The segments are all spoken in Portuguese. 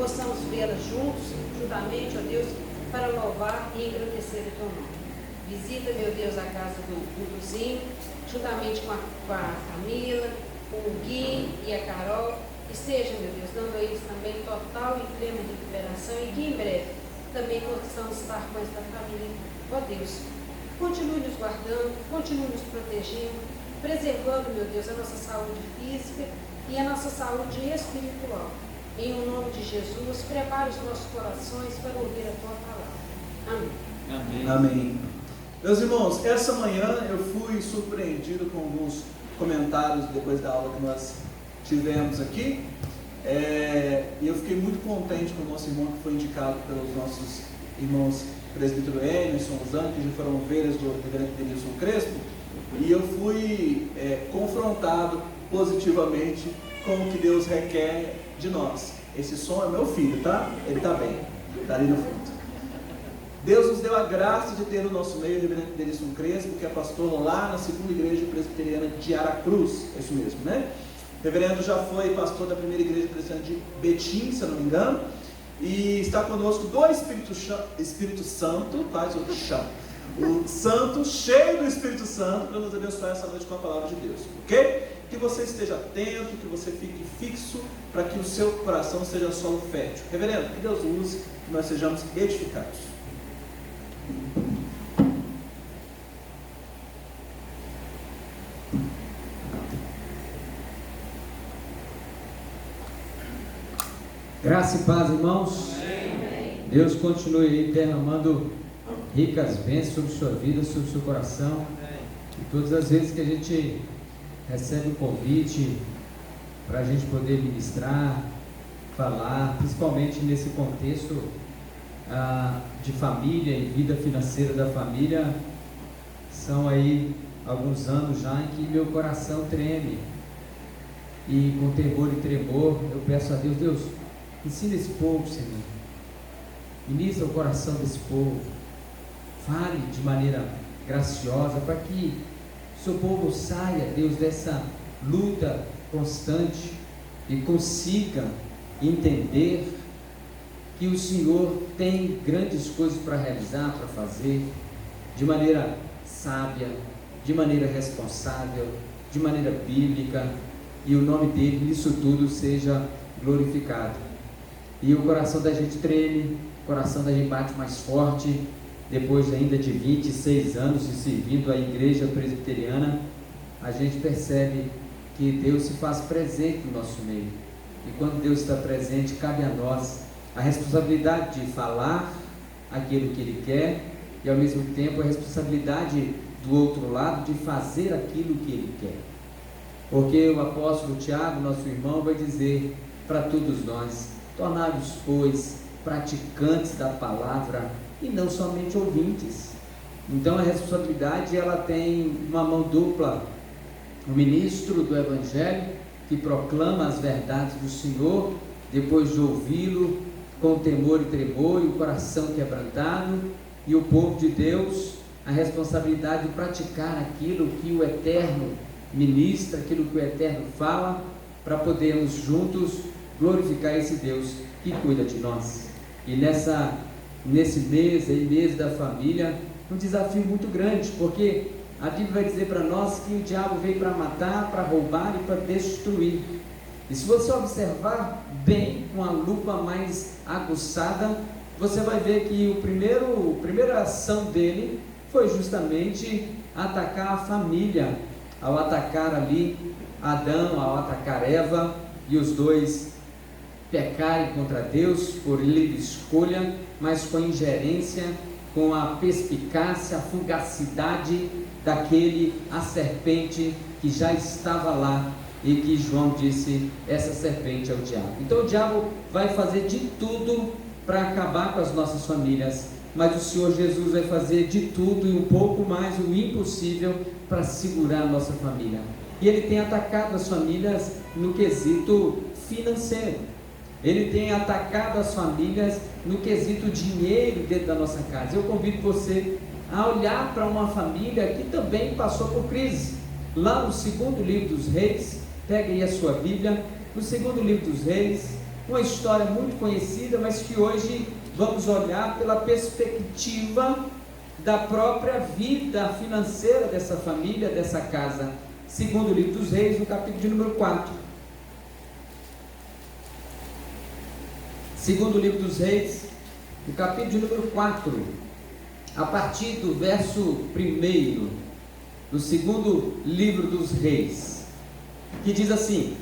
possamos vê-la juntos, juntamente, ó Deus, para louvar e engrandecer o teu nome. Visita, meu Deus, a casa do Luzinho, juntamente com a Camila, o Gui e a Carol. Esteja, meu Deus, dando a eles também total e plena recuperação e que em breve também possamos estar com esta família. Ó Deus, continue nos guardando, continue nos protegendo, preservando, meu Deus, a nossa saúde física e a nossa saúde espiritual. Em o nome de Jesus, prepare os nossos corações para ouvir a tua palavra. Amém. Amém. Amém. Meus irmãos, essa manhã eu fui surpreendido com alguns comentários depois da aula que nós tivemos aqui, e eu fiquei muito contente com o nosso irmão que foi indicado pelos nossos irmãos presbítero Emerson, Zan, que já foram ovelhas do reverendo Denilson Crespo, e eu fui confrontado positivamente com o que Deus requer de nós. Esse som é meu filho, tá? Ele tá bem, tá ali no fundo. Deus nos deu a graça de ter no nosso meio o reverendo Denilson Crespo, que é pastor lá na segunda igreja presbiteriana de Aracruz, é isso mesmo, né? O reverendo já foi pastor da primeira igreja presbiteriana de Betim, se eu não me engano, e está conosco do Espírito Santo, faz o chão, o Santo, cheio do Espírito Santo, para nos abençoar essa noite com a palavra de Deus, ok? Que você esteja atento, que você fique fixo, para que o seu coração seja solo fértil. Reverendo, que Deus use, que nós sejamos edificados. Graça e paz, irmãos. Amém. Deus continue aí derramando ricas bênçãos sobre sua vida, sobre seu coração. Amém. E todas as vezes que a gente recebe um convite para a gente poder ministrar, falar, principalmente nesse contexto de família e vida financeira da família, são aí alguns anos já em que meu coração treme, e com temor e tremor eu peço a Deus: Deus, ensina esse povo, Senhor, ministra o coração desse povo, fale de maneira graciosa, para que o seu povo saia, Deus, dessa luta constante e consiga entender que o Senhor tem grandes coisas para realizar, para fazer, de maneira sábia, de maneira responsável, de maneira bíblica, e o nome dele nisso tudo seja glorificado. E o coração da gente treme, o coração da gente bate mais forte, depois ainda de 26 anos de servindo a igreja presbiteriana, a gente percebe que Deus se faz presente no nosso meio, e quando Deus está presente, cabe a nós a responsabilidade de falar aquilo que Ele quer, e ao mesmo tempo a responsabilidade do outro lado de fazer aquilo que Ele quer, porque o apóstolo Tiago, nosso irmão, vai dizer para todos nós: tornai-vos, pois, praticantes da palavra e não somente ouvintes. Então a responsabilidade, ela tem uma mão dupla: o ministro do Evangelho, que proclama as verdades do Senhor, depois de ouvi-lo com temor e tremor e o coração quebrantado, e o povo de Deus, a responsabilidade de praticar aquilo que o Eterno ministra, aquilo que o Eterno fala, para podermos juntos glorificar esse Deus que cuida de nós. E nesse mês da família, um desafio muito grande, porque a Bíblia vai dizer para nós que o diabo veio para matar, para roubar e para destruir. E se você observar bem, com a lupa mais aguçada, você vai ver que a primeira ação dele foi justamente atacar a família, ao atacar ali Adão, ao atacar Eva, e os dois pecarem contra Deus por livre escolha, mas com a ingerência, com a perspicácia, a fugacidade a serpente que já estava lá, e que João disse: essa serpente é o diabo. Então o diabo vai fazer de tudo para acabar com as nossas famílias, mas o Senhor Jesus vai fazer de tudo e um pouco mais o impossível para segurar a nossa família. E Ele tem atacado as famílias no quesito financeiro, Ele tem atacado as famílias no quesito dinheiro dentro da nossa casa. Eu convido você a olhar para uma família que também passou por crise. Lá no segundo livro dos Reis, pega aí a sua Bíblia, no segundo livro dos Reis, uma história muito conhecida, mas que hoje vamos olhar pela perspectiva da própria vida financeira dessa família, dessa casa. Segundo o livro dos Reis, no capítulo de número 4. Segundo o livro dos Reis, no capítulo de número 4, a partir do verso 1, do segundo livro dos Reis, que diz assim: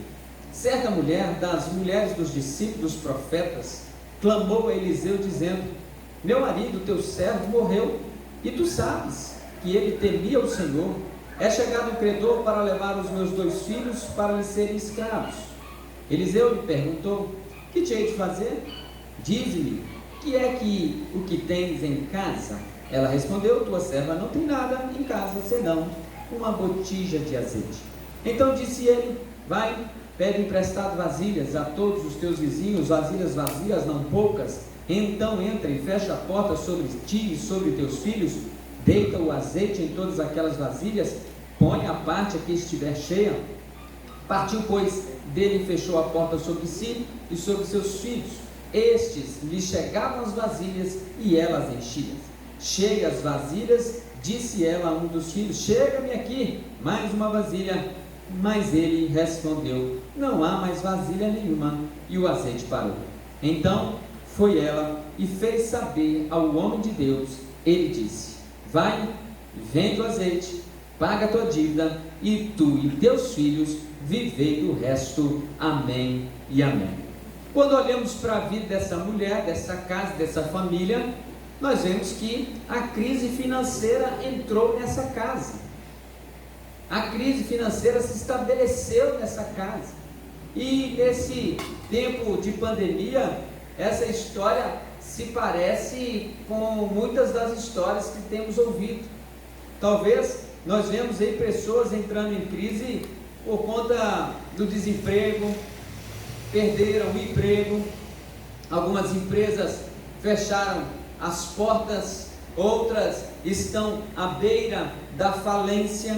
certa mulher das mulheres dos discípulos dos profetas clamou a Eliseu dizendo: meu marido, teu servo, morreu, e tu sabes que ele temia o Senhor. É chegado um credor para levar os meus 2 filhos para lhe serem escravos. Eliseu lhe perguntou: que te hei de fazer? Dize-me, o que tens em casa? Ela respondeu: tua serva não tem nada em casa senão uma botija de azeite. Então disse ele: vai, pede emprestado vasilhas a todos os teus vizinhos, vasilhas vazias, não poucas. Então entra e fecha a porta sobre ti e sobre teus filhos, deita o azeite em todas aquelas vasilhas, põe a parte a que estiver cheia. Partiu, pois, dele e fechou a porta sobre si e sobre seus filhos. Estes lhe chegavam as vasilhas e elas enchiam. Chega as vasilhas, disse ela a um dos filhos: chega-me aqui mais uma vasilha. Mas ele respondeu: não há mais vasilha nenhuma. E o azeite parou. Então foi ela e fez saber ao homem de Deus. Ele disse: vai, vende o azeite, paga a tua dívida, e tu e teus filhos vivei do resto. Amém e amém. Quando olhamos para a vida dessa mulher, dessa casa, dessa família, nós vemos que a crise financeira entrou nessa casa. A crise financeira se estabeleceu nessa casa. E nesse tempo de pandemia, essa história se parece com muitas das histórias que temos ouvido. Talvez nós vemos aí pessoas entrando em crise por conta do desemprego, perderam o emprego, algumas empresas fecharam as portas, outras estão à beira da falência.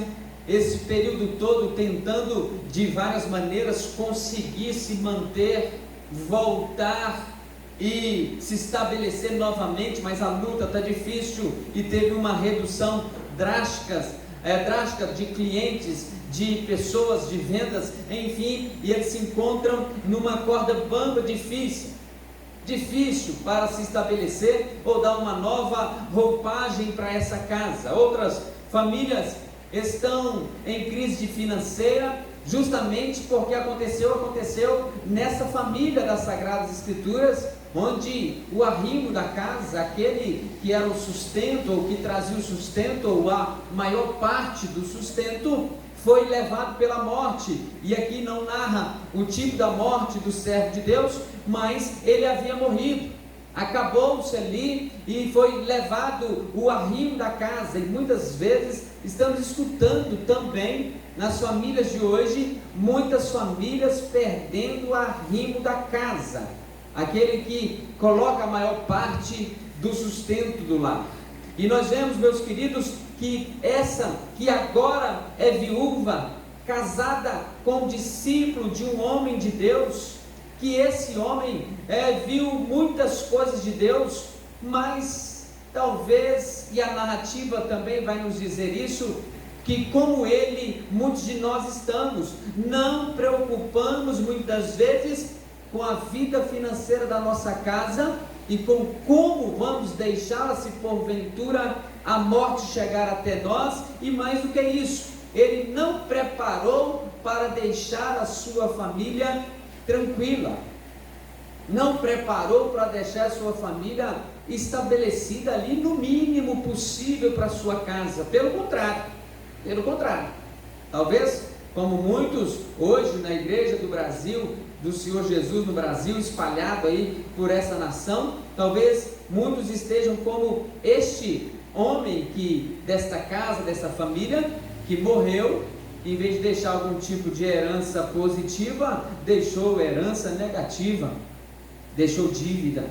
Esse período todo tentando de várias maneiras conseguir se manter, voltar e se estabelecer novamente, mas a luta está difícil e teve uma redução drástica de clientes, de pessoas, de vendas, enfim, e eles se encontram numa corda bamba difícil para se estabelecer ou dar uma nova roupagem para essa casa. Outras famílias estão em crise financeira, justamente porque aconteceu nessa família das Sagradas Escrituras, onde o arrimo da casa, aquele que era o sustento, ou que trazia o sustento, ou a maior parte do sustento, foi levado pela morte. E aqui não narra o tipo da morte do servo de Deus, mas ele havia morrido. Acabou-se ali e foi levado o arrimo da casa. E muitas vezes estamos escutando também nas famílias de hoje, muitas famílias perdendo o arrimo da casa, aquele que coloca a maior parte do sustento do lar. E nós vemos, meus queridos, que essa que agora é viúva, casada com um discípulo de um homem de Deus, que esse homem viu muitas coisas de Deus, mas talvez, e a narrativa também vai nos dizer isso, que como ele, muitos de nós estamos, não preocupamos muitas vezes com a vida financeira da nossa casa e com como vamos deixá-la se porventura a morte chegar até nós. E mais do que isso, ele não preparou para deixar a sua família tranquila, não preparou para deixar a sua família estabelecida ali no mínimo possível para a sua casa. Pelo contrário, talvez como muitos hoje na igreja do Brasil, do Senhor Jesus no Brasil, espalhado aí por essa nação, talvez muitos estejam como este homem desta casa, dessa família, que morreu, em vez de deixar algum tipo de herança positiva, deixou herança negativa, deixou dívida.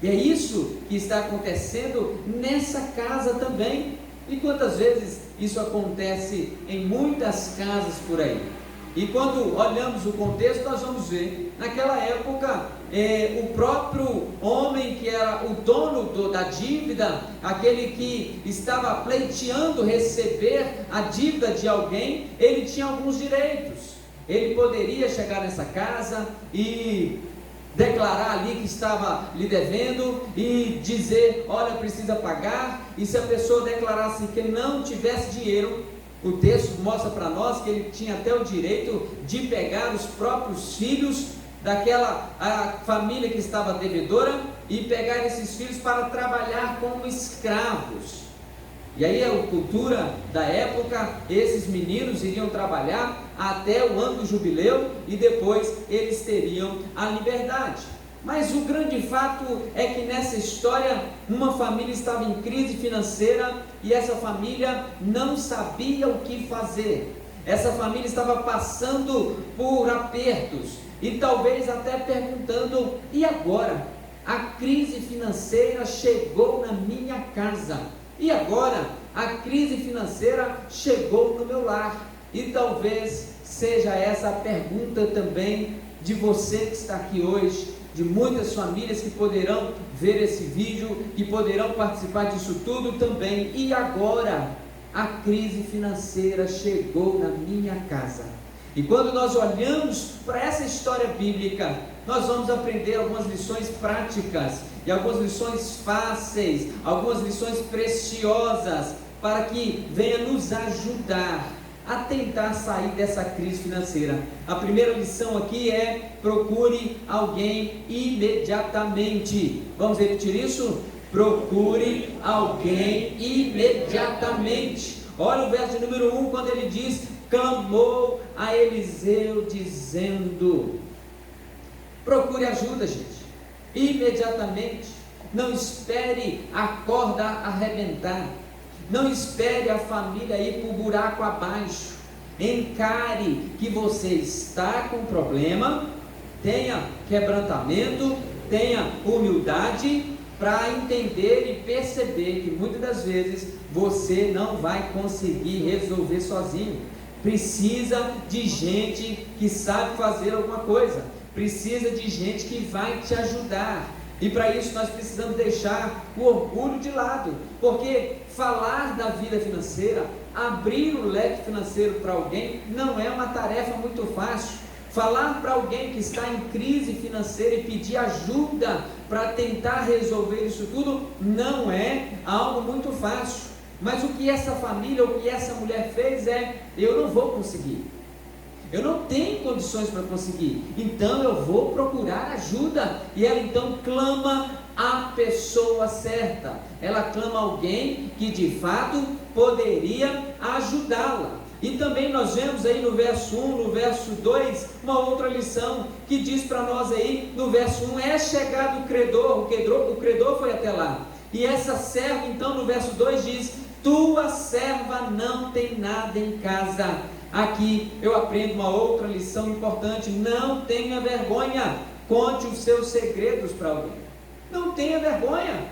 E é isso que está acontecendo nessa casa também. E quantas vezes isso acontece em muitas casas por aí? E quando olhamos o contexto, nós vamos ver, naquela época, o próprio homem que era o dono da dívida, aquele que estava pleiteando receber a dívida de alguém, ele tinha alguns direitos. Ele poderia chegar nessa casa e declarar ali que estava lhe devendo e dizer, olha, precisa pagar. E se a pessoa declarasse que não tivesse dinheiro, o texto mostra para nós que ele tinha até o direito de pegar os próprios filhos daquela família que estava devedora e pegar esses filhos para trabalhar como escravos. E aí a cultura da época, esses meninos iriam trabalhar até o ano do jubileu e depois eles teriam a liberdade. Mas o grande fato é que nessa história uma família estava em crise financeira e essa família não sabia o que fazer. Essa família estava passando por apertos e talvez até perguntando, e agora? A crise financeira chegou na minha casa. E agora? A crise financeira chegou no meu lar. E talvez seja essa a pergunta também de você que está aqui hoje, de muitas famílias que poderão ver esse vídeo, que poderão participar disso tudo também. E agora? A crise financeira chegou na minha casa. E quando nós olhamos para essa história bíblica, nós vamos aprender algumas lições práticas e algumas lições fáceis, algumas lições preciosas para que venha nos ajudar a tentar sair dessa crise financeira. A primeira lição aqui é: procure alguém imediatamente. Vamos repetir isso? Procure alguém imediatamente. Olha o verso número 1, quando ele diz: clamou a Eliseu dizendo. Procure ajuda, gente, imediatamente. Não espere a corda arrebentar, não espere a família ir para o buraco abaixo. Encare que você está com problema, tenha quebrantamento, tenha humildade para entender e perceber que muitas das vezes você não vai conseguir resolver sozinho. Precisa de gente que sabe fazer alguma coisa, precisa de gente que vai te ajudar. E para isso nós precisamos deixar o orgulho de lado, porque falar da vida financeira, abrir o leque financeiro para alguém, não é uma tarefa muito fácil. Falar para alguém que está em crise financeira e pedir ajuda para tentar resolver isso tudo, não é algo muito fácil. Mas o que essa família, o que essa mulher fez é: eu não vou conseguir, eu não tenho condições para conseguir, então eu vou procurar ajuda. E ela então clama a pessoa certa, ela clama alguém que de fato poderia ajudá-la. E também nós vemos aí no verso 1, no verso 2, uma outra lição que diz para nós aí, no verso 1, é chegado o credor foi até lá. E essa serva então no verso 2 diz: tua serva não tem nada em casa. Aqui eu aprendo uma outra lição importante: não tenha vergonha, conte os seus segredos para alguém. Não tenha vergonha.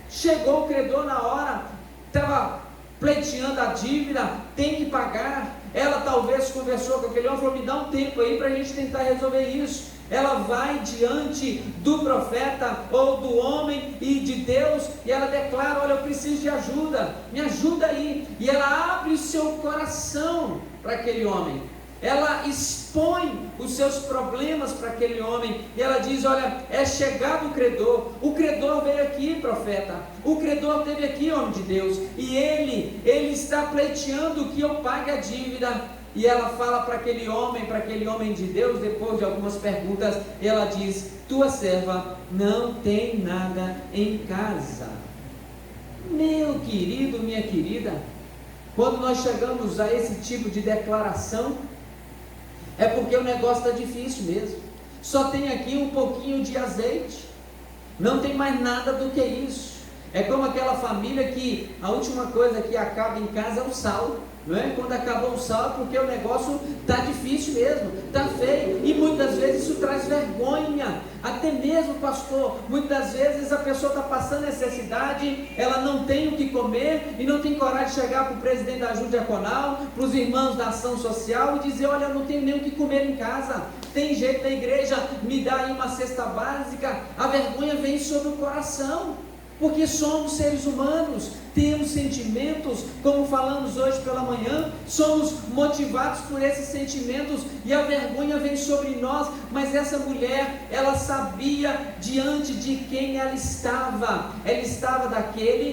Chegou o credor na hora, estava pleiteando a dívida, tem que pagar. Ela talvez conversou com aquele homem, falou: me dá um tempo aí para a gente tentar resolver isso. Ela vai diante do profeta ou do homem e de Deus, e ela declara: olha, eu preciso de ajuda, me ajuda aí. E ela abre o seu coração para aquele homem, ela expõe os seus problemas para aquele homem, e ela diz: olha, é chegado o credor veio aqui, profeta, o credor esteve aqui, homem de Deus, e ele está pleiteando que eu pague a dívida. E ela fala para aquele homem de Deus, depois de algumas perguntas, ela diz: tua serva não tem nada em casa. Meu querido, minha querida, quando nós chegamos a esse tipo de declaração, é porque o negócio está difícil mesmo. Só tem aqui um pouquinho de azeite, não tem mais nada do que isso. É como aquela família que a última coisa que acaba em casa é o sal. não é? Quando acabou o sal, porque o negócio está difícil mesmo, está feio, e muitas vezes isso traz vergonha, até mesmo, pastor, muitas vezes a pessoa está passando necessidade, ela não tem o que comer, e não tem coragem de chegar para o presidente da ajuda diaconal, para os irmãos da ação social, e dizer, olha, eu não tenho nem o que comer em casa, tem jeito da igreja, me dá aí uma cesta básica. A vergonha vem sobre o coração, porque somos seres humanos, temos sentimentos, como falamos hoje pela manhã, somos motivados por esses sentimentos, e a vergonha vem sobre nós. Mas essa mulher, ela sabia diante de quem ela estava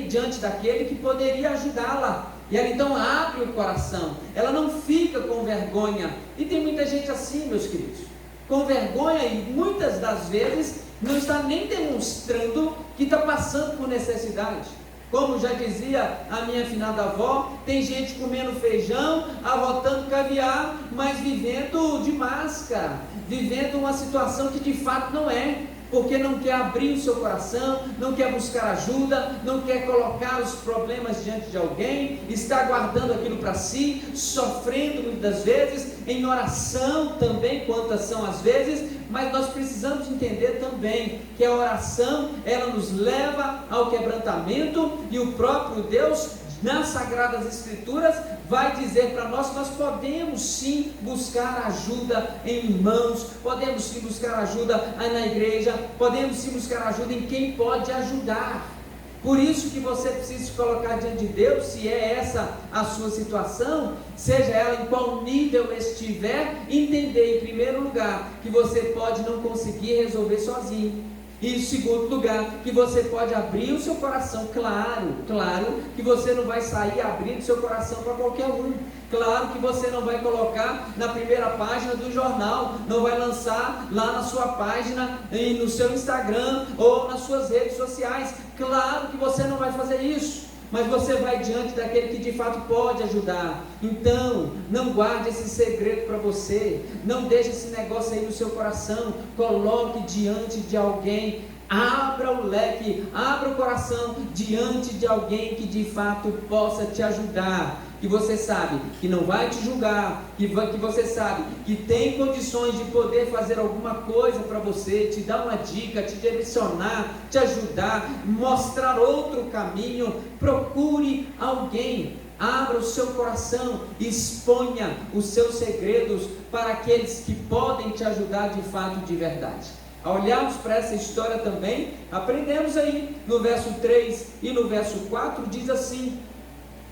diante daquele que poderia ajudá-la, e ela então abre o coração, ela não fica com vergonha. E tem muita gente assim, meus queridos, com vergonha, e muitas das vezes não está nem demonstrando que está passando por necessidade. Como já dizia a minha afinada avó, tem gente comendo feijão, arrotando caviar, mas vivendo de máscara, vivendo uma situação que de fato não é, porque não quer abrir o seu coração, não quer buscar ajuda, não quer colocar os problemas diante de alguém, está guardando aquilo para si, sofrendo muitas vezes, em oração também, quantas são as vezes. Mas nós precisamos entender também que a oração, ela nos leva ao quebrantamento, e o próprio Deus, nas Sagradas Escrituras, vai dizer para nós que nós podemos sim buscar ajuda em irmãos, podemos sim buscar ajuda na igreja, podemos sim buscar ajuda em quem pode ajudar. Por isso que você precisa se colocar diante de Deus, se é essa a sua situação, seja ela em qual nível estiver, entender em primeiro lugar que você pode não conseguir resolver sozinho, e em segundo lugar, que você pode abrir o seu coração. Claro que você não vai sair abrindo seu coração para qualquer um, claro que você não vai colocar na primeira página do jornal, não vai lançar lá na sua página, no seu Instagram ou nas suas redes sociais, claro que você não vai fazer isso, mas você vai diante daquele que de fato pode ajudar. Então, não guarde esse segredo para você, não deixe esse negócio aí no seu coração, coloque diante de alguém, abra o leque, abra o coração diante de alguém que de fato possa te ajudar, que você sabe que não vai te julgar, que você sabe que tem condições de poder fazer alguma coisa para você, te dar uma dica, te direcionar, te ajudar, mostrar outro caminho. Procure alguém, abra o seu coração, exponha os seus segredos para aqueles que podem te ajudar de fato, de verdade. Ao olharmos para essa história também, aprendemos aí no verso 3 e no verso 4, diz assim: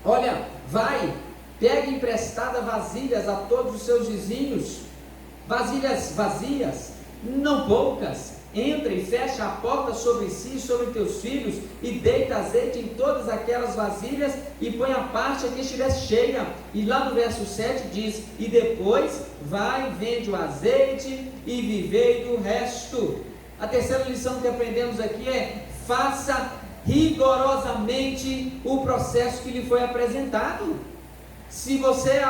olha, vai, pega emprestada vasilhas a todos os seus vizinhos, vasilhas vazias, não poucas, entra e fecha a porta sobre si e sobre teus filhos, e deita azeite em todas aquelas vasilhas, e põe a parte a que estiver cheia. E lá no verso 7 diz: e depois vai, vende o azeite e vivei do resto. A terceira lição que aprendemos aqui é: faça rigorosamente o processo que lhe foi apresentado. Se você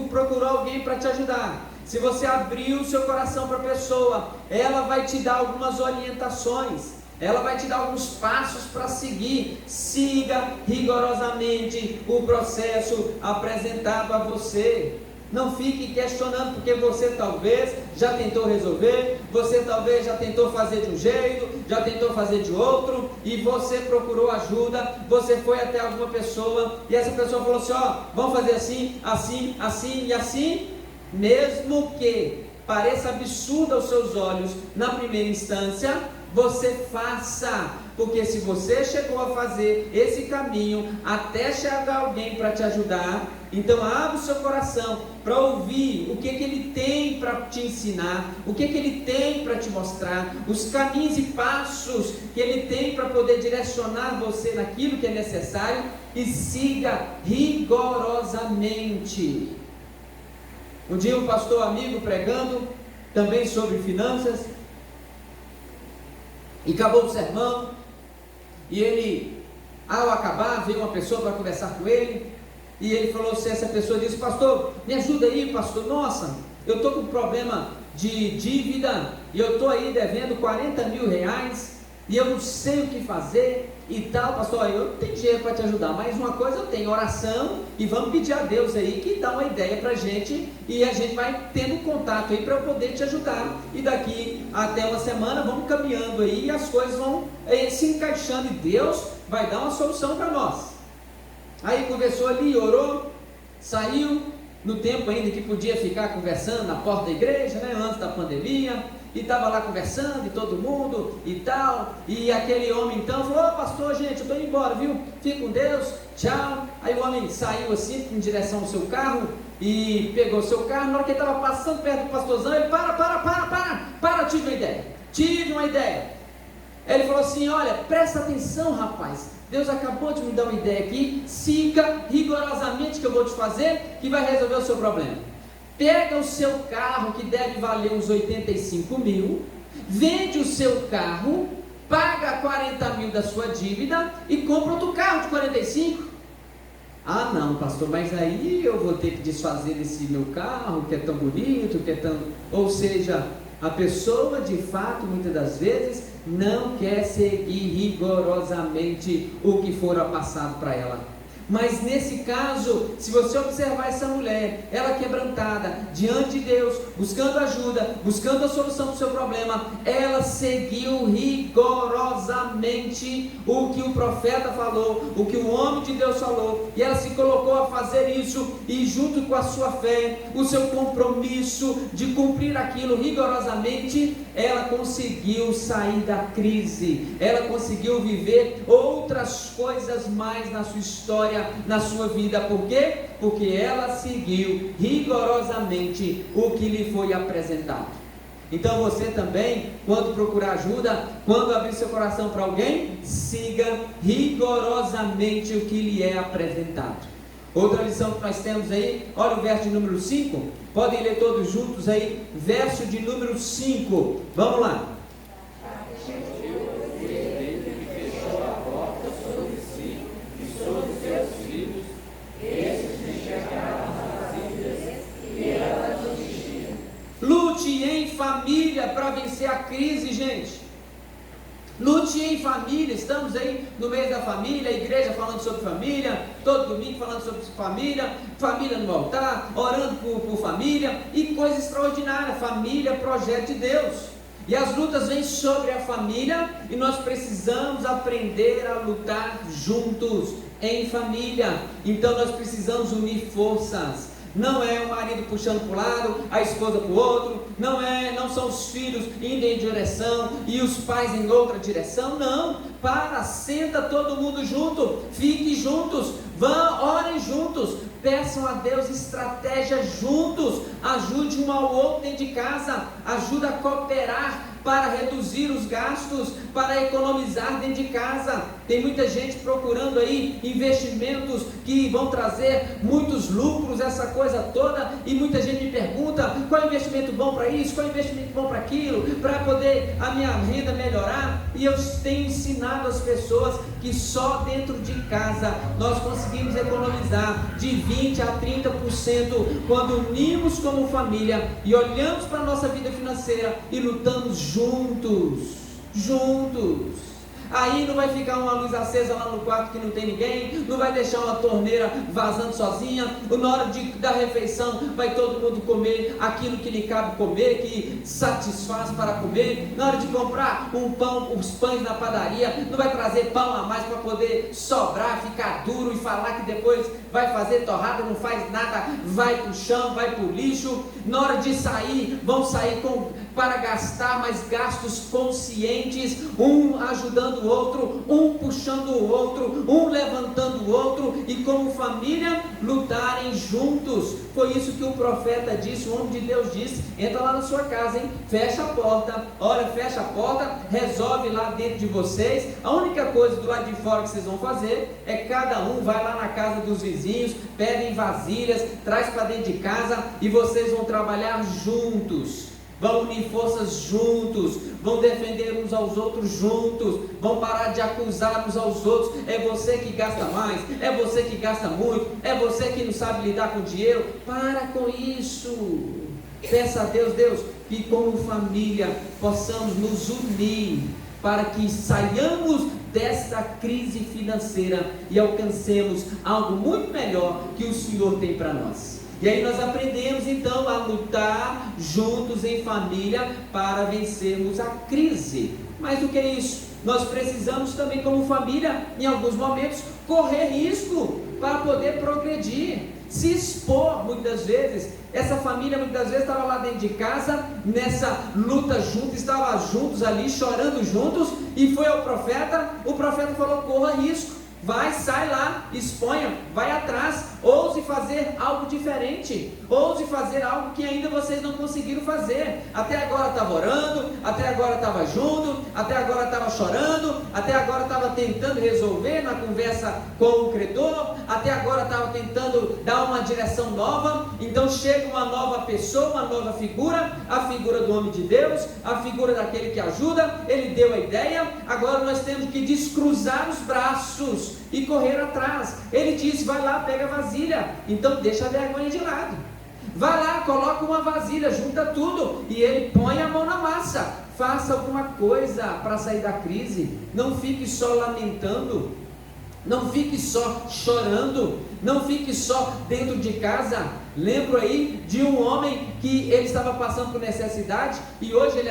procurou alguém para te ajudar, se você abriu o seu coração para a pessoa, ela vai te dar algumas orientações, ela vai te dar alguns passos para seguir. Siga rigorosamente o processo apresentado a você. Não fique questionando, porque você talvez já tentou resolver, você talvez já tentou fazer de um jeito, já tentou fazer de outro, e você procurou ajuda, você foi até alguma pessoa, e essa pessoa falou assim: ó, vamos fazer assim, assim, assim e assim. Mesmo que pareça absurdo aos seus olhos na primeira instância, você faça, porque se você chegou a fazer esse caminho até chegar alguém para te ajudar, então abra o seu coração para ouvir o que ele tem para te ensinar, o que ele tem para te mostrar, os caminhos e passos que ele tem para poder direcionar você naquilo que é necessário, e siga rigorosamente. Um dia um pastor amigo pregando também sobre finanças, e acabou o sermão, e ele, ao acabar, veio uma pessoa para conversar com ele, e ele falou assim, essa pessoa disse: pastor, me ajuda aí, pastor, nossa, eu estou com problema de dívida, e eu estou aí devendo 40 mil reais, e eu não sei o que fazer e tal, pastor, eu não tenho dinheiro para te ajudar, mas uma coisa eu tenho, oração, e vamos pedir a Deus aí que dá uma ideia para a gente, e a gente vai tendo contato aí para eu poder te ajudar, e daqui até uma semana vamos caminhando aí, e as coisas vão se encaixando, e Deus vai dar uma solução para nós. Aí conversou ali, orou, saiu, no tempo ainda que podia ficar conversando na porta da igreja, né, antes da pandemia, e estava lá conversando, e todo mundo, e tal, e aquele homem então falou, ô pastor, gente, eu estou indo embora, viu, fique com Deus, tchau. Aí o homem saiu assim, em direção ao seu carro, e pegou o seu carro, na hora que ele estava passando perto do pastorzão, ele, para, tive uma ideia. Ele falou assim, olha, presta atenção, rapaz, Deus acabou de me dar uma ideia aqui, siga rigorosamente o que eu vou te fazer, que vai resolver o seu problema. Pega o seu carro, que deve valer uns 85 mil, vende o seu carro, paga 40 mil da sua dívida e compra outro carro de 45. Ah não, pastor, mas aí eu vou ter que desfazer desse meu carro, que é tão bonito, que é tão... Ou seja, a pessoa de fato, muitas das vezes, não quer seguir rigorosamente o que for passado para ela. Mas nesse caso, se você observar essa mulher, ela quebrantada, diante de Deus, buscando ajuda, buscando a solução do seu problema, ela seguiu rigorosamente o que o profeta falou, o que o homem de Deus falou, e ela se colocou a fazer isso, e junto com a sua fé, o seu compromisso de cumprir aquilo rigorosamente, ela conseguiu sair da crise, ela conseguiu viver outras coisas mais na sua história, na sua vida. Por quê? Porque ela seguiu rigorosamente o que lhe foi apresentado. Então você também, quando procurar ajuda, quando abrir seu coração para alguém, siga rigorosamente o que lhe é apresentado. Outra lição que nós temos aí, olha o verso de número 5, podem ler todos juntos aí, verso de número 5, vamos lá. Lute em família para vencer a crise, gente. Lute em família. Estamos aí no mês da família, a igreja falando sobre família, todo domingo falando sobre família, família no altar, orando por família, e coisa extraordinária, família, projeto de Deus. E as lutas vêm sobre a família, e nós precisamos aprender a lutar juntos, em família. Então nós precisamos unir forças. Não é o marido puxando para um lado, a esposa para o outro, não são os filhos indo em direção e os pais em outra direção, não. Senta todo mundo junto, fiquem juntos, orem juntos, peçam a Deus estratégia juntos, ajude um ao outro dentro de casa, ajuda a cooperar para reduzir os gastos, para economizar dentro de casa. Tem muita gente procurando aí investimentos que vão trazer muitos lucros, essa coisa toda, e muita gente me pergunta, qual é o investimento bom para isso, qual é o investimento bom para aquilo, para poder a minha renda melhorar, e eu tenho ensinado as pessoas que só dentro de casa nós conseguimos economizar de 20 a 30% quando unimos como família e olhamos para a nossa vida financeira e lutamos juntos. Aí não vai ficar uma luz acesa lá no quarto que não tem ninguém, não vai deixar uma torneira vazando sozinha, na hora da refeição vai todo mundo comer aquilo que lhe cabe comer, que satisfaz para comer. Na hora de comprar um pão, os pães na padaria, não vai trazer pão a mais para poder sobrar, ficar duro e falar que depois vai fazer torrada, não faz nada, vai para o chão, vai para o lixo. Na hora de sair, vão sair para gastar, mas gastos conscientes, um ajudando o outro, um puxando o outro, um levantando o outro, e como família lutarem juntos. Foi isso que o profeta disse, o homem de Deus disse: entra lá na sua casa, hein? Fecha a porta, olha, fecha a porta, resolve lá dentro de vocês. A única coisa do lado de fora que vocês vão fazer é cada um vai lá na casa dos vizinhos, pedem vasilhas, traz para dentro de casa, e vocês vão trabalhar juntos. Vão unir forças juntos, vão defender uns aos outros juntos, vão parar de acusar uns aos outros. É você que gasta mais, é você que gasta muito, é você que não sabe lidar com dinheiro. Para com isso. Peça a Deus, que como família possamos nos unir para que saiamos dessa crise financeira e alcancemos algo muito melhor que o Senhor tem para nós. E aí nós aprendemos então a lutar juntos em família para vencermos a crise. Mas o que é isso? Nós precisamos também, como família, em alguns momentos, correr risco para poder progredir, se expor. Muitas vezes, essa família muitas vezes estava lá dentro de casa, nessa luta juntos, estava juntos ali, chorando juntos, e foi ao profeta, o profeta falou: corra risco, vai, sai lá, exponha, vai atrás, ouse fazer algo diferente, ouse fazer algo que ainda vocês não conseguiram fazer. Até agora estava orando, até agora estava junto, até agora estava chorando, até agora estava tentando resolver na conversa com o credor, até agora estava tentando dar uma direção nova. Então chega uma nova pessoa, uma nova figura, a figura do homem de Deus, a figura daquele que ajuda. Ele deu a ideia, agora nós temos que descruzar os braços e correr atrás. Ele disse: vai lá, pega a vasilha. Então deixa a vergonha de lado, vai lá, coloca uma vasilha, junta tudo, e ele põe a mão na massa. Faça alguma coisa para sair da crise. Não fique só lamentando, não fique só chorando, não fique só dentro de casa. Lembro aí de um homem que ele estava passando por necessidade, e hoje ele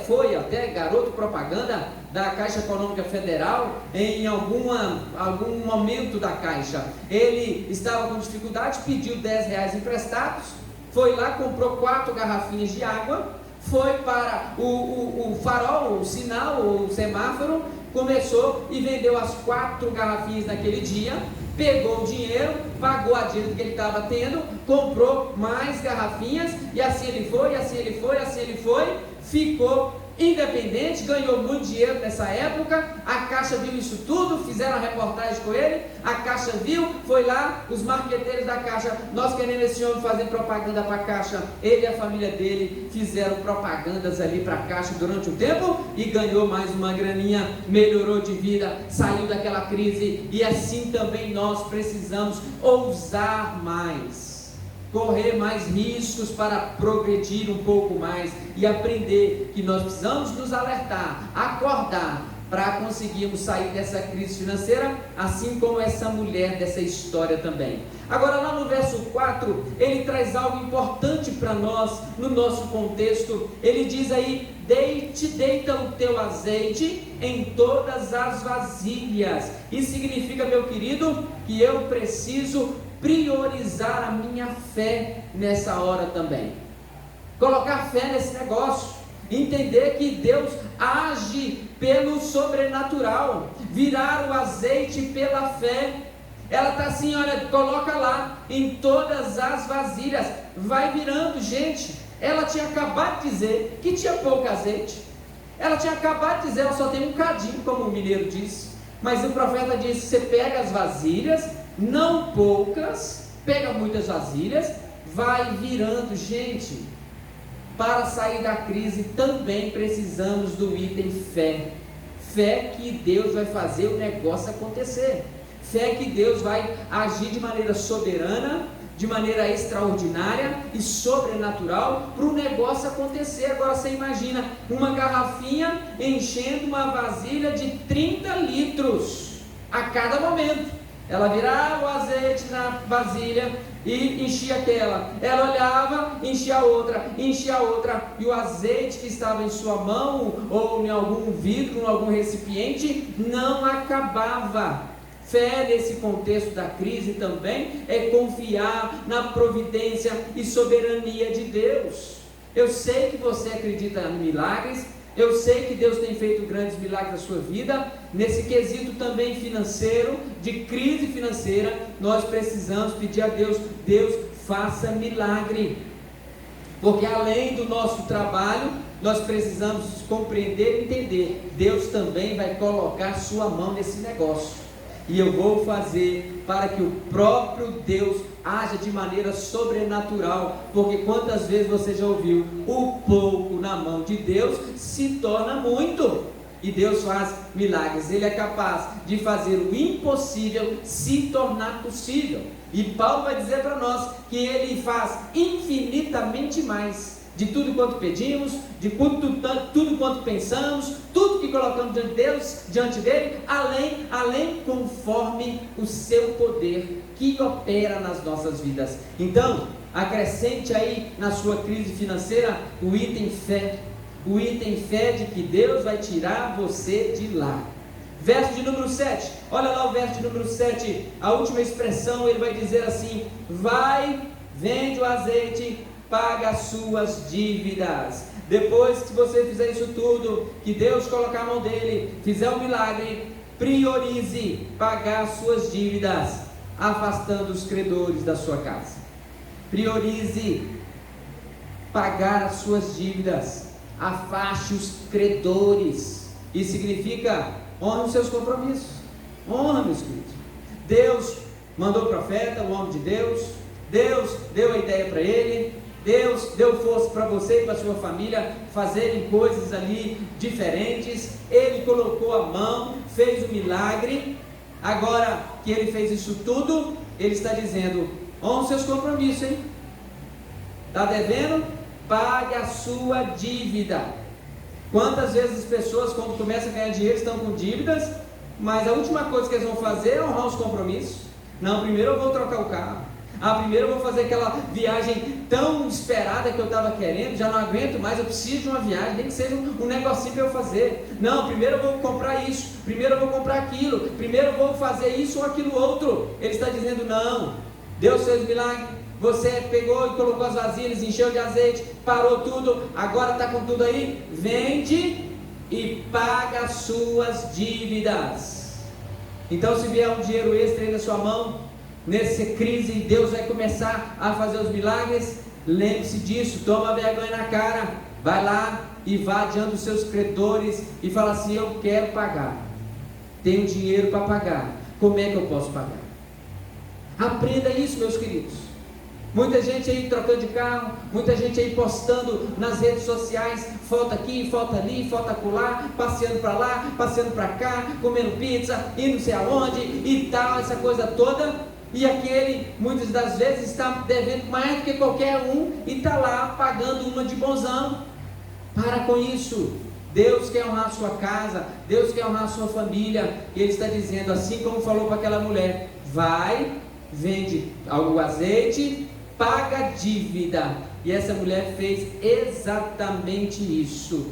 foi garoto propaganda da Caixa Econômica Federal. Em algum momento da Caixa, ele estava com dificuldade, pediu R$10 emprestados, foi lá, comprou 4 garrafinhas de água, foi para o farol, o sinal, o semáforo, começou e vendeu as 4 garrafinhas naquele dia, pegou o dinheiro, pagou a dívida que ele estava tendo, comprou mais garrafinhas, e assim ele foi, ficou independente, ganhou muito dinheiro nessa época. A Caixa viu isso tudo, fizeram a reportagem com ele, a Caixa viu, foi lá, os marqueteiros da Caixa: nós queremos esse homem fazer propaganda para a Caixa. Ele e a família dele fizeram propagandas ali para a Caixa durante um tempo, e ganhou mais uma graninha, melhorou de vida, saiu daquela crise. E assim também nós precisamos ousar mais, correr mais riscos para progredir um pouco mais, e aprender que nós precisamos nos alertar, acordar, para conseguirmos sair dessa crise financeira, assim como essa mulher dessa história também. Agora, lá no verso 4, ele traz algo importante para nós, no nosso contexto. Ele diz aí: deita o teu azeite em todas as vasilhas. Isso significa, meu querido, que eu preciso priorizar a minha fé nessa hora também, colocar fé nesse negócio, entender que Deus age pelo sobrenatural, virar o azeite pela fé. Ela está assim: olha, coloca lá em todas as vasilhas, vai virando. Gente, ela tinha acabado de dizer que tinha pouco azeite, ela tinha acabado de dizer: ela só tem um cadinho, como o mineiro disse. Mas o profeta disse: você pega as vasilhas, não poucas, pega muitas vasilhas, vai virando. Gente, para sair da crise também precisamos do item fé. Fé que Deus vai fazer o negócio acontecer, fé que Deus vai agir de maneira soberana, de maneira extraordinária e sobrenatural para o negócio acontecer. Agora você imagina uma garrafinha enchendo uma vasilha de 30 litros a cada momento. Ela virava o azeite na vasilha e enchia aquela, ela olhava, enchia outra, e o azeite que estava em sua mão, ou em algum vidro, em algum recipiente, não acabava. Fé nesse contexto da crise também é confiar na providência e soberania de Deus. Eu sei que você acredita em milagres, eu sei que Deus tem feito grandes milagres na sua vida. Nesse quesito também financeiro, de crise financeira, nós precisamos pedir a Deus: Deus, faça milagre, porque além do nosso trabalho, nós precisamos compreender e entender: Deus também vai colocar sua mão nesse negócio, e eu vou fazer para que o próprio Deus haja de maneira sobrenatural. Porque quantas vezes você já ouviu: o pouco na mão de Deus se torna muito, e Deus faz milagres. Ele é capaz de fazer o impossível se tornar possível, e Paulo vai dizer para nós que Ele faz infinitamente mais de tudo quanto pedimos, de tudo quanto pensamos, tudo que colocamos diante dele, além conforme o seu poder que opera nas nossas vidas. Então, acrescente aí na sua crise financeira o item fé de que Deus vai tirar você de lá. Verso de número 7, olha lá o verso de número 7, a última expressão, ele vai dizer assim: vai, vende o azeite, paga as suas dívidas. Depois que você fizer isso tudo, que Deus colocar a mão dele, fizer um milagre, priorize pagar as suas dívidas, afastando os credores da sua casa. Priorize pagar as suas dívidas, afaste os credores. Isso significa: honra os seus compromissos. Honra, meus queridos. Deus mandou o profeta, o homem de Deus. Deus deu a ideia para ele. Deus deu força para você e para a sua família fazerem coisas ali diferentes. Ele colocou a mão, fez o milagre. Agora que ele fez isso tudo, ele está dizendo: honra os seus compromissos, hein? Está devendo? Pague a sua dívida. Quantas vezes as pessoas, quando começam a ganhar dinheiro, estão com dívidas, mas a última coisa que eles vão fazer é honrar os compromissos. Não, primeiro eu vou trocar o carro. Primeiro eu vou fazer aquela viagem tão esperada que eu estava querendo, já não aguento mais, eu preciso de uma viagem, nem que seja um negocinho para eu fazer. Não, primeiro eu vou comprar isso, primeiro eu vou comprar aquilo, primeiro eu vou fazer isso ou aquilo outro. Ele está dizendo: não, Deus fez milagre, você pegou e colocou as vasilhas, encheu de azeite, parou tudo, agora está com tudo aí, vende e paga as suas dívidas. Então, se vier um dinheiro extra aí na sua mão, nessa crise, Deus vai começar a fazer os milagres, lembre-se disso, toma vergonha na cara, vai lá e vá diante dos seus credores e fala assim: eu quero pagar, tenho dinheiro para pagar, como é que eu posso pagar? Aprenda isso, meus queridos. Muita gente aí trocando de carro, muita gente aí postando nas redes sociais, foto aqui, foto ali, foto acolá, passeando para lá, passeando para cá, comendo pizza, indo não sei aonde e tal, essa coisa toda. E aquele, muitas das vezes, está devendo mais do que qualquer um e está lá pagando uma de bonzão. Para com isso. Deus quer honrar a sua casa, Deus quer honrar a sua família. E Ele está dizendo, assim como falou para aquela mulher: vai, vende o azeite, paga a dívida. E essa mulher fez exatamente isso.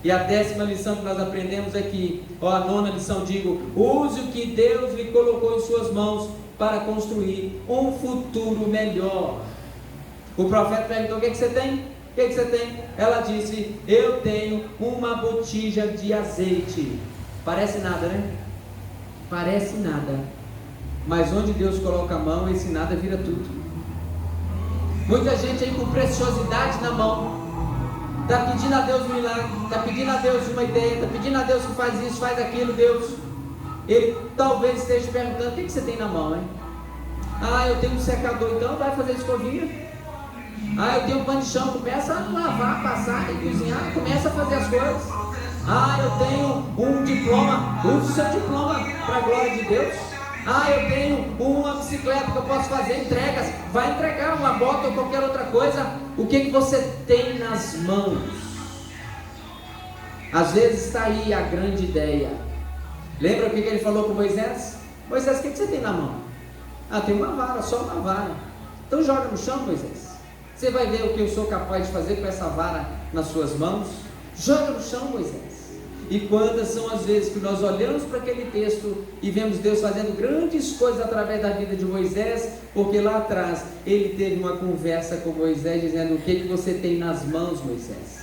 E a 10ª lição que nós aprendemos aqui, a 9ª lição, use o que Deus lhe colocou em suas mãos para construir um futuro melhor. O profeta perguntou: o que você tem? O que você tem? Ela disse: eu tenho uma botija de azeite. Parece nada, né? Parece nada. Mas onde Deus coloca a mão, esse nada vira tudo. Muita gente aí com preciosidade na mão, está pedindo a Deus um milagre, está pedindo a Deus uma ideia, está pedindo a Deus que faz isso, faz aquilo. Deus, Ele talvez esteja perguntando: o que você tem na mão, hein? Eu tenho um secador, então vai fazer escovinha. Eu tenho um pano de chão, começa a lavar, passar e cozinhar, começa a fazer as coisas. Eu tenho um diploma, use o seu diploma para a glória de Deus. Eu tenho uma bicicleta que eu posso fazer entregas, vai entregar uma bota ou qualquer outra coisa. O que você tem nas mãos? Às vezes está aí a grande ideia. Lembra o que ele falou para Moisés? Moisés, o que você tem na mão? Tem uma vara, só uma vara. Então joga no chão, Moisés. Você vai ver o que eu sou capaz de fazer com essa vara nas suas mãos. Joga no chão, Moisés. E quantas são as vezes que nós olhamos para aquele texto e vemos Deus fazendo grandes coisas através da vida de Moisés, porque lá atrás ele teve uma conversa com Moisés dizendo: o que você tem nas mãos, Moisés?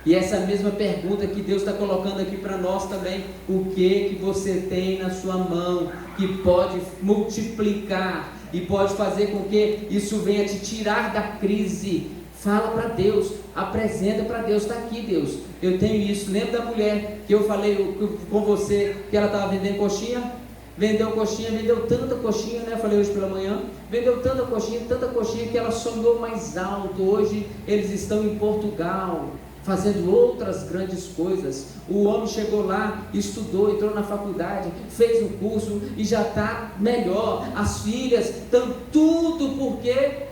E essa mesma pergunta que Deus está colocando aqui para nós também: o que você tem na sua mão que pode multiplicar e pode fazer com que isso venha te tirar da crise? Fala para Deus, apresenta para Deus: está aqui, Deus, eu tenho isso. Lembra da mulher que eu falei com você que ela estava vendendo coxinha? Vendeu coxinha, vendeu tanta coxinha, né? Eu falei hoje pela manhã, vendeu tanta coxinha que ela sonhou mais alto. Hoje eles estão em Portugal, fazendo outras grandes coisas. O homem chegou lá, estudou, entrou na faculdade, fez um curso e já está melhor. As filhas estão tudo porque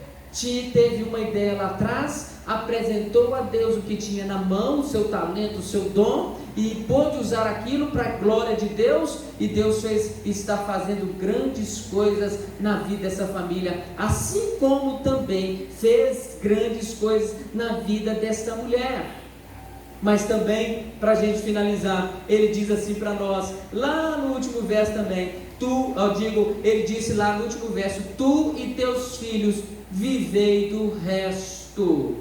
teve uma ideia lá atrás, apresentou a Deus o que tinha na mão, o seu talento, o seu dom, e pôde usar aquilo para a glória de Deus, e Deus está fazendo grandes coisas na vida dessa família, assim como também fez grandes coisas na vida desta mulher. Mas também, para a gente finalizar, ele diz assim para nós, lá no último verso também, ele disse lá no último verso, tu e teus filhos vivei do resto.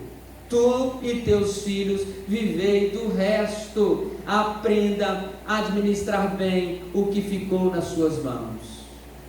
Tu e teus filhos vivei do resto. Aprenda a administrar bem o que ficou nas suas mãos.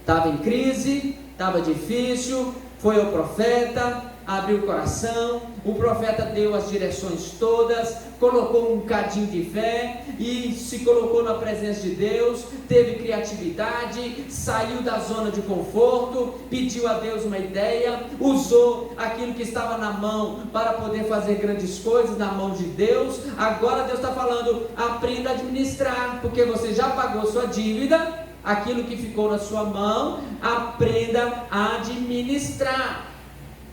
Estava em crise, estava difícil, foi ao profeta, abriu o coração, o profeta deu as direções todas, colocou um cadinho de fé e se colocou na presença de Deus, teve criatividade, saiu da zona de conforto, pediu a Deus uma ideia, usou aquilo que estava na mão para poder fazer grandes coisas na mão de Deus. Agora Deus está falando, aprenda a administrar, porque você já pagou sua dívida, aquilo que ficou na sua mão, aprenda a administrar.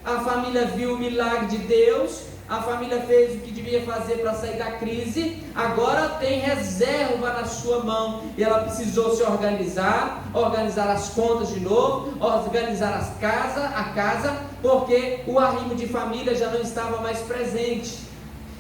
A família viu o milagre de Deus, a família fez o que devia fazer para sair da crise, agora tem reserva na sua mão, e ela precisou se organizar as contas de novo, organizar a casa, porque o arrimo de família já não estava mais presente.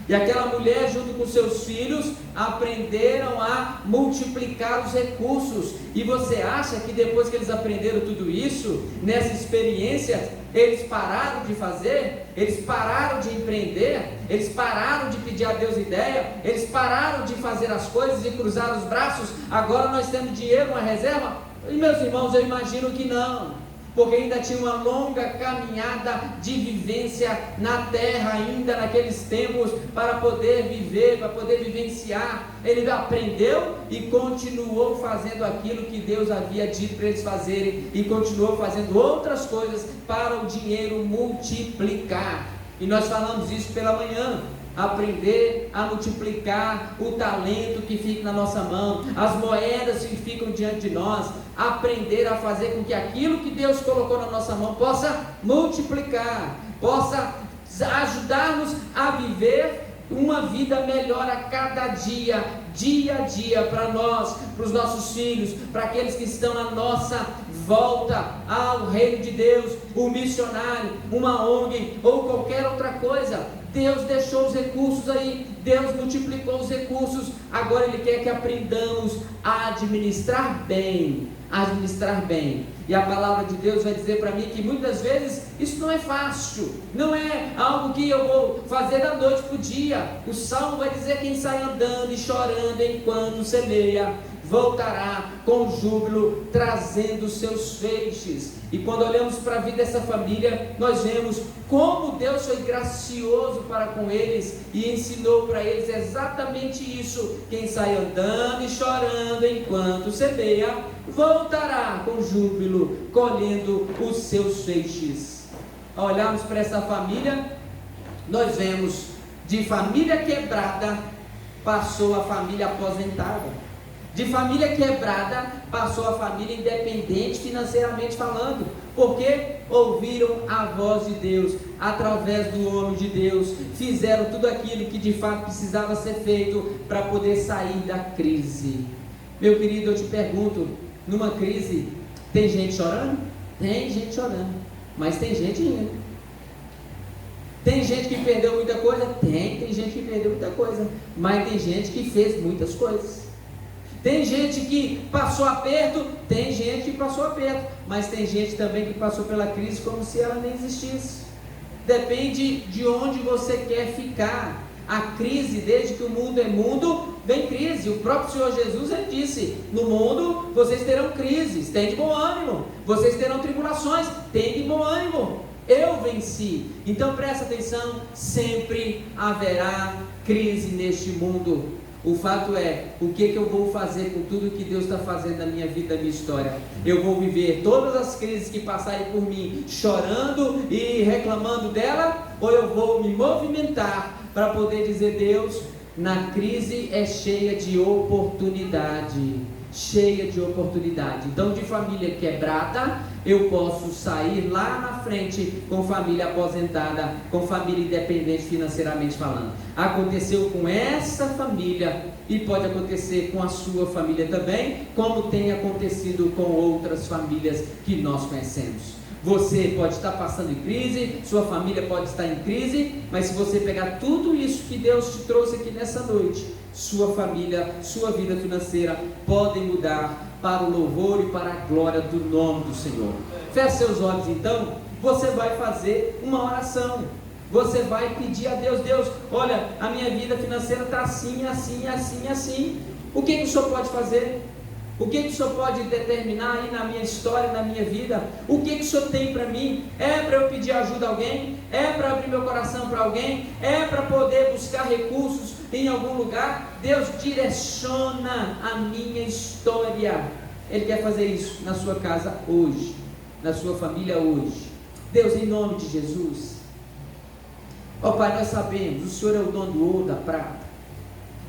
E aquela mulher, junto com seus filhos, aprenderam a multiplicar os recursos. E você acha que depois que eles aprenderam tudo isso, nessa experiência, eles pararam de fazer? Eles pararam de empreender? Eles pararam de pedir a Deus ideia? Eles pararam de fazer as coisas e cruzar os braços? Agora nós temos dinheiro, uma reserva? E meus irmãos, eu imagino que não. Porque ainda tinha uma longa caminhada de vivência na terra, ainda naqueles tempos, para poder viver, para poder vivenciar. Ele aprendeu e continuou fazendo aquilo que Deus havia dito para eles fazerem, e continuou fazendo outras coisas para o dinheiro multiplicar. E nós falamos isso pela manhã. Aprender a multiplicar o talento que fica na nossa mão, as moedas que ficam diante de nós, aprender a fazer com que aquilo que Deus colocou na nossa mão possa multiplicar, possa ajudar-nos a viver uma vida melhor a cada dia, dia a dia, para nós, para os nossos filhos, para aqueles que estão na nossa volta ao reino de Deus, o missionário, uma ONG ou qualquer outra coisa. Deus deixou os recursos aí, Deus multiplicou os recursos, agora Ele quer que aprendamos a administrar bem, e a palavra de Deus vai dizer para mim que muitas vezes isso não é fácil, não é algo que eu vou fazer da noite para o dia. O Salmo vai dizer: quem sai andando e chorando enquanto semeia, voltará com júbilo, trazendo seus feixes. E quando olhamos para a vida dessa família, nós vemos como Deus foi gracioso para com eles e ensinou para eles exatamente isso: quem sai andando e chorando enquanto semeia, voltará com júbilo, colhendo os seus feixes. Ao olharmos para essa família, nós vemos de família quebrada passou a família aposentada. De família quebrada passou a família independente financeiramente falando, porque ouviram a voz de Deus através do homem de Deus, fizeram tudo aquilo que de fato precisava ser feito para poder sair da crise. Meu querido, eu te pergunto, numa crise tem gente chorando? Tem gente chorando, mas tem gente rindo. Tem gente que perdeu muita coisa? Tem gente que perdeu muita coisa, mas tem gente que fez muitas coisas. Tem gente que passou aperto, tem gente que passou aperto, mas tem gente também que passou pela crise como se ela nem existisse. Depende de onde você quer ficar. A crise, desde que o mundo é mundo, vem crise. O próprio Senhor Jesus, ele disse: no mundo vocês terão crises, tem de bom ânimo. Vocês terão tribulações, tem de bom ânimo. Eu venci. Então presta atenção, sempre haverá crise neste mundo. O fato é, o que eu vou fazer com tudo que Deus está fazendo na minha vida, na minha história? Eu vou viver todas as crises que passarem por mim, chorando e reclamando dela? Ou eu vou me movimentar para poder dizer: Deus, na crise é cheia de oportunidade. cheia de oportunidade. Então, de família quebrada, eu posso sair lá na frente com família aposentada, com família independente financeiramente falando. Aconteceu com essa família e pode acontecer com a sua família também, como tem acontecido com outras famílias que nós conhecemos. Você pode estar passando em crise, sua família pode estar em crise, mas se você pegar tudo isso que Deus te trouxe aqui nessa noite, sua família, sua vida financeira podem mudar para o louvor e para a glória do nome do Senhor. Feche seus olhos então, você vai fazer uma oração, você vai pedir a Deus: Deus, olha, a minha vida financeira está assim, assim, assim, assim. O que o Senhor pode fazer? O que o Senhor pode determinar aí na minha história, na minha vida? O que o Senhor tem para mim? É para eu pedir ajuda a alguém? É para abrir meu coração para alguém? É para poder buscar recursos em algum lugar? Deus direciona a minha história. Ele quer fazer isso na sua casa hoje, na sua família hoje. Deus, em nome de Jesus. Ó Pai, nós sabemos, o Senhor é o dono do ouro, da prata.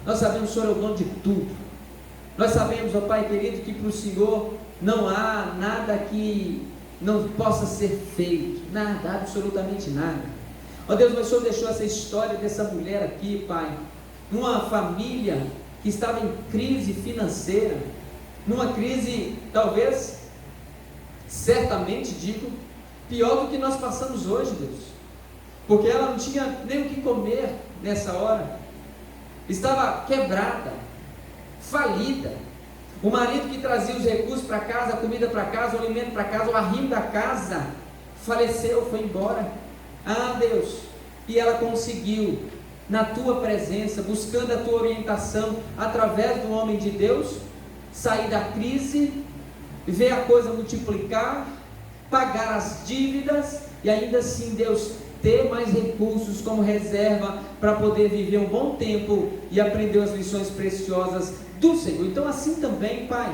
Nós sabemos, o Senhor é o dono de tudo. Nós sabemos, ó Pai querido, que para o Senhor não há nada que não possa ser feito, nada, absolutamente nada. Ó Deus, mas o Senhor deixou essa história dessa mulher aqui, Pai, numa família que estava em crise financeira, numa crise, talvez, certamente digo, pior do que nós passamos hoje, Deus, porque ela não tinha nem o que comer nessa hora, estava quebrada, falida. O marido que trazia os recursos para casa, a comida para casa, o alimento para casa, o arrimo da casa, faleceu, foi embora. Ah, Deus, e ela conseguiu, na tua presença, buscando a tua orientação, através do homem de Deus, sair da crise, ver a coisa multiplicar, pagar as dívidas, e ainda assim, Deus, ter mais recursos como reserva para poder viver um bom tempo e aprender as lições preciosas do Senhor. Então assim também, Pai,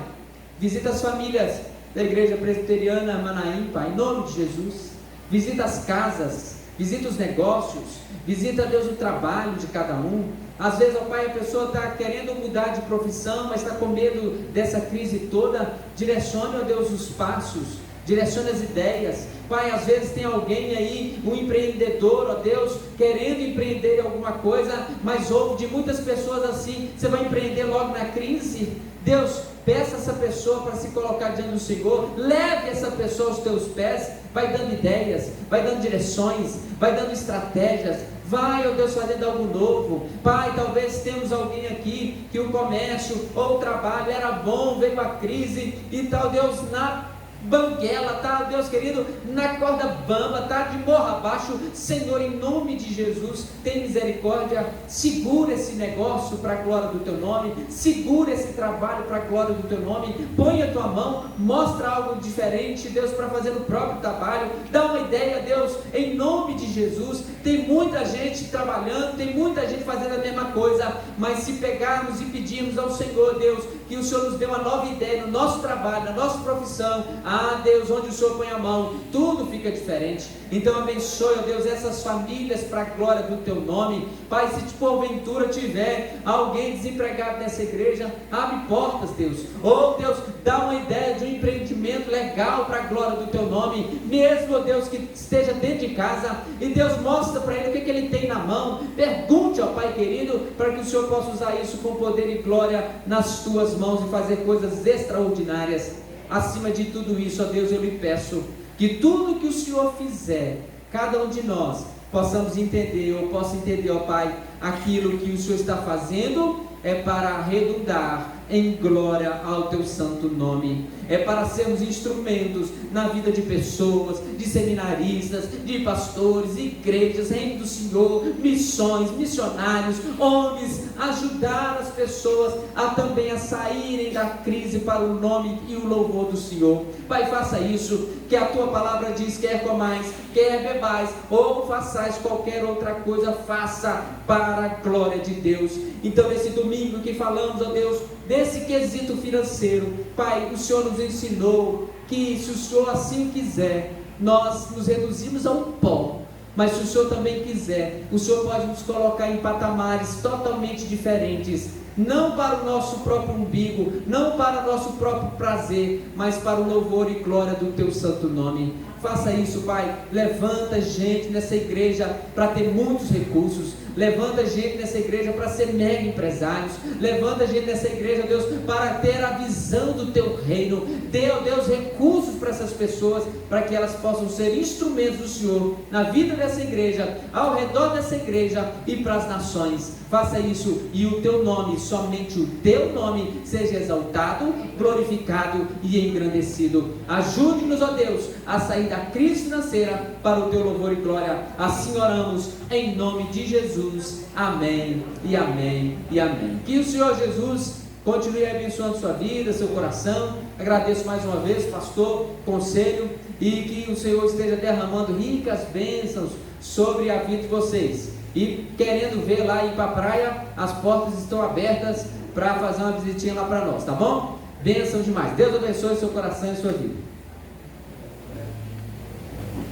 visita as famílias da Igreja Presbiteriana Manaim, Pai, em nome de Jesus. Visita as casas, visita os negócios, visita, Deus, o trabalho de cada um. Às vezes, ó Pai, a pessoa está querendo mudar de profissão, mas está com medo dessa crise toda. Direcione, ó Deus, os passos, direcione as ideias. Pai, às vezes tem alguém aí, um empreendedor, ó Deus, querendo empreender alguma coisa, mas ouve de muitas pessoas assim: você vai empreender logo na crise? Deus, peça essa pessoa para se colocar diante do Senhor, leve essa pessoa aos teus pés, vai dando ideias, vai dando direções, vai dando estratégias, vai, ó Deus, fazendo algo novo. Pai, talvez temos alguém aqui que o comércio ou o trabalho era bom, veio a crise e tal, Deus, na banguela, tá, Deus querido, na corda bamba, tá de morra abaixo. Senhor, em nome de Jesus, tem misericórdia, segura esse negócio para a glória do teu nome, segura esse trabalho para a glória do teu nome, põe a tua mão, mostra algo diferente, Deus, para fazer o próprio trabalho, dá uma ideia, Deus, em nome de Jesus. Tem muita gente trabalhando, tem muita gente fazendo a mesma coisa, mas se pegarmos e pedirmos ao Senhor, Deus, que o Senhor nos dê uma nova ideia no nosso trabalho, na nossa profissão, ah, Deus, onde o Senhor põe a mão, tudo fica diferente. Então abençoe, ó Deus, essas famílias para a glória do teu nome. Pai, se porventura tiver alguém desempregado nessa igreja, abre portas, Deus. Oh Deus, dá uma ideia de um empreendimento legal para a glória do teu nome, mesmo, ó Deus, que esteja dentro de casa, e Deus mostra para ele o que ele tem na mão. Pergunte, ó Pai querido, para que o Senhor possa usar isso com poder e glória nas tuas mãos e fazer coisas extraordinárias. Acima de tudo isso, ó Deus, eu lhe peço que tudo que o Senhor fizer, cada um de nós possamos entender, ou possa entender, ó Pai, aquilo que o Senhor está fazendo é para redundar em glória ao teu santo nome, é para sermos instrumentos na vida de pessoas, de seminaristas, de pastores, igrejas, reino do Senhor, missões, missionários, homens, ajudar as pessoas a também a saírem da crise para o nome e o louvor do Senhor. Pai, faça isso, que a tua palavra diz: quer comais, quer bebais, ou façais qualquer outra coisa, faça para a glória de Deus. Então nesse domingo que falamos, ó Deus, desse quesito financeiro, Pai, o Senhor nos ensinou que, se o Senhor assim quiser, nós nos reduzimos a um pó, mas se o Senhor também quiser, o Senhor pode nos colocar em patamares totalmente diferentes não para o nosso próprio umbigo, não para o nosso próprio prazer, mas para o louvor e glória do Teu santo nome. Faça isso, Pai. Levanta gente nessa igreja para ter muitos recursos. Levanta gente nessa igreja para ser mega empresários. Levanta gente nessa igreja, Deus, para ter a visão do Teu reino. Dê, ó Deus, recursos para essas pessoas, para que elas possam ser instrumentos do Senhor na vida dessa igreja, ao redor dessa igreja e para as nações. Faça isso e o Teu nome, somente o Teu nome, seja exaltado, glorificado e engrandecido. Ajude-nos, ó Deus, a sair da crise financeira para o Teu louvor e glória. Assim oramos em nome de Jesus. Amém e amém e amém. Que o Senhor Jesus continue abençoando sua vida, seu coração. Agradeço mais uma vez, pastor, conselho, e que o Senhor esteja derramando ricas bênçãos sobre a vida de vocês. E querendo ver lá ir para a praia, as portas estão abertas para fazer uma visitinha lá para nós, tá bom? Bênção demais. Deus abençoe seu coração e sua vida.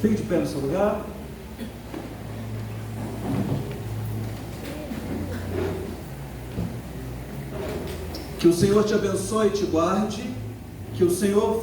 Fique de pé no seu lugar. Que o Senhor te abençoe e te guarde. Que o Senhor